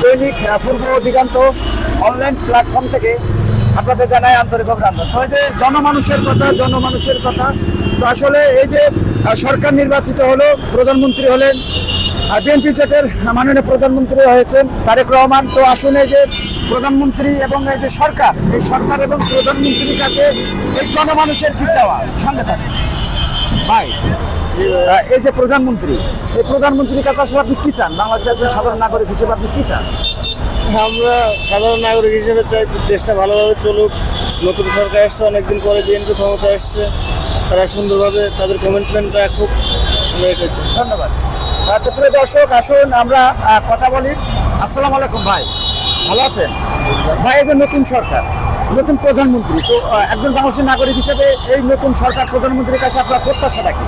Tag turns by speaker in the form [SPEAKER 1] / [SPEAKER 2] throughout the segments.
[SPEAKER 1] দৈনিক পূর্ব Diganta online platform থেকে আপনাদের জানাই আন্তরিক অভিনন্দন। তো এই যে জনমানুষের কথা, তো আসলে এই যে সরকার নির্বাচিত হলো, প্রধানমন্ত্রী হলেন বিএনপি জোটের মাননীয় প্রধানমন্ত্রী হয়েছেন তারেক রহমান। তো আসুন এই যে প্রধানমন্ত্রী এবং এই যে সরকার, এই সরকার এবং প্রধানমন্ত্রীর কাছে এই জনমানুষের কি চাওয়া, সঙ্গে থাকে ভাই। এই যে প্রধানমন্ত্রী, এই প্রধানমন্ত্রীর কাছে আসলে আপনি কি চান? বাংলাদেশের একজন সাধারণ নাগরিক হিসেবে আপনি কি চান?
[SPEAKER 2] আমরা সাধারণ নাগরিক হিসেবে চাই দেশটা ভালোভাবে চলুক। নতুন সরকার আসছে, অনেকদিন পরে বিএনপি ক্ষমতা আসছে, তারা সুন্দরভাবে তাদের কমিটমেন্ট রাখুক, আমরা এটা চাই।
[SPEAKER 1] ধন্যবাদ। তো প্রিয় দর্শক, আসুন আমরা কথা বলি। আসসালামু আলাইকুম ভাই, ভালো আছেন ভাই? এই যে নতুন সরকার, নতুন প্রধানমন্ত্রী, তো একজন বাংলাদেশের নাগরিক হিসেবে এই নতুন সরকার প্রধানমন্ত্রীর কাছে আপনার প্রত্যাশাটা কি?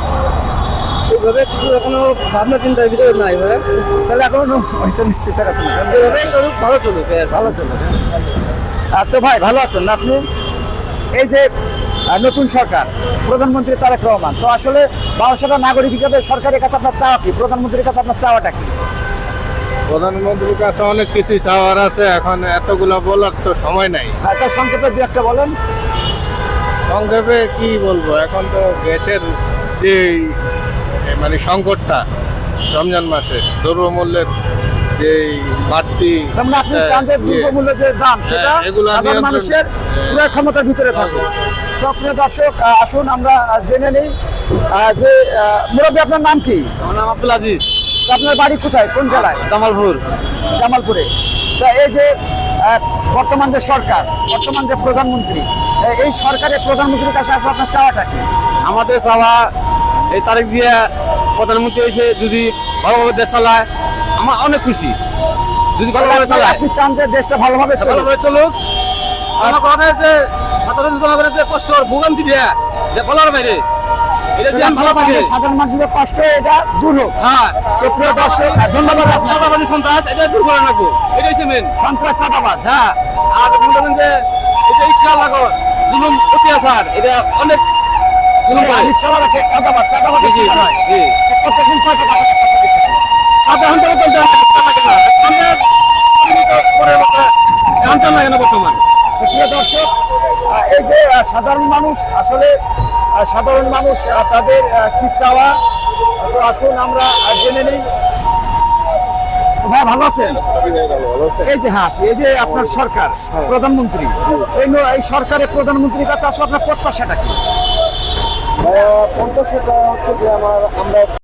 [SPEAKER 2] এইভাবে কিছু এখনো ভাবনা চিন্তার ভিতরে নাই ভাই,
[SPEAKER 1] তাহলে এখনো হয়তো নিশ্চিত আছে,
[SPEAKER 2] এইভাবেই চলুক, ভালো চলুক।
[SPEAKER 1] ভালো চলে। তো ভাই ভালো আছেন না আপনি? এই যে নতুন সরকার, প্রধানমন্ত্রী তারেক রহমান, তো আসলে বাংলাদেশের নাগরিক হিসেবে সরকারের কাছে আপনার চাওয়া কি? প্রধানমন্ত্রীর কাছে আপনার চাওয়াটা কি?
[SPEAKER 3] প্রধানমন্ত্রীর কাছে অনেক কিছুই চাওয়ার আছে, এখন এতগুলো বলার তো সময় নাই।
[SPEAKER 1] তার সংক্ষেপে দু একটা বলেন।
[SPEAKER 3] সংক্ষেপে কি বলবো, এখন তো গ্যাসের যে মানে সংকটটা, রমজান মাসে দ্রব্যমূল্যের যে বাড়তি,
[SPEAKER 1] তার মানে আপনি চান যে দ্রব্যমূল্যের যে দাম, সেটা
[SPEAKER 3] এগুলো
[SPEAKER 1] সাধারণ
[SPEAKER 3] নিয়ন্ত্রণ-
[SPEAKER 1] মানুষের ক্রয় ক্ষমতার ভিতরে থাকবে। তো প্রিয় দর্শক, আসুন আমরা জেনে নিই যে মুরব্বী আপনার নাম কি?
[SPEAKER 2] আমার নাম আব্দুল আজিজ,
[SPEAKER 1] তো আপনার বাড়ি কোথায়, কোন জেলায়?
[SPEAKER 2] জামালপুর।
[SPEAKER 1] জামালপুরে। তো এই যে বর্তমান যে সরকার, বর্তমান যে প্রধানমন্ত্রী, এই সরকারের প্রধানমন্ত্রীর কাছে আসলে আপনার চাওয়াটা কি?
[SPEAKER 2] আমাদের চাওয়া এই তারিখ দিয়ে প্রধানমন্ত্রী এসে যদি ভালোভাবে দেশ চালায়, আমার অনেক খুশি। যদি ভালোভাবে চালায়,
[SPEAKER 1] আপনি চান যে দেশটা ভালোভাবে চলে?
[SPEAKER 2] ভালোভাবে চলুক। আমার কারণে যে সাধারণ জনগণের যে কষ্ট ভোগান্তি দেয়া, যে বলার বাইরে, এটা যে ভালো থাকে।
[SPEAKER 1] সাধারণ মানুষের কষ্ট এটা দূর হোক।
[SPEAKER 2] হ্যাঁ,
[SPEAKER 1] তো প্রিয় দর্শক, ধন্যবাদ। আপনার
[SPEAKER 2] চাঁদাবাজি সন্ত্রাস এটা দূর করে রাখবো, এটাই হচ্ছে মেন।
[SPEAKER 1] সন্ত্রাস, চাঁদাবাজ,
[SPEAKER 2] হ্যাঁ, আর মনে করেন যে এটা ইচ্ছা লাগো জুলুম অত্যাচার, এটা অনেক জুলুম করে।
[SPEAKER 1] আমি চাওয়া রাখে চাঁদাবাজ, চাঁদাবাজ
[SPEAKER 2] জি, জি, জি।
[SPEAKER 1] প্রত্যেকদিন কয় টাকা টাকা দিতে হবে?
[SPEAKER 2] আধা ঘন্টা মতো দেওয়া লাগে না। আমরা করে ঘন্টা লাগে না বর্তমান।
[SPEAKER 1] তো প্রিয় দর্শক, এই যে সাধারণ মানুষ, আসলে সাধারণ মানুষ তাদের কি চাওয়া, তো আসুন আমরা জেনে নিই। ভাই ভালো আছেন? এই যে হ্যাঁ আছি। এই যে আপনার সরকার, প্রধানমন্ত্রী, এই সরকারের প্রধানমন্ত্রীর কাছে আসলে আপনার প্রত্যাশাটা কি?
[SPEAKER 2] পঞ্চাশটা হচ্ছে যে আমরা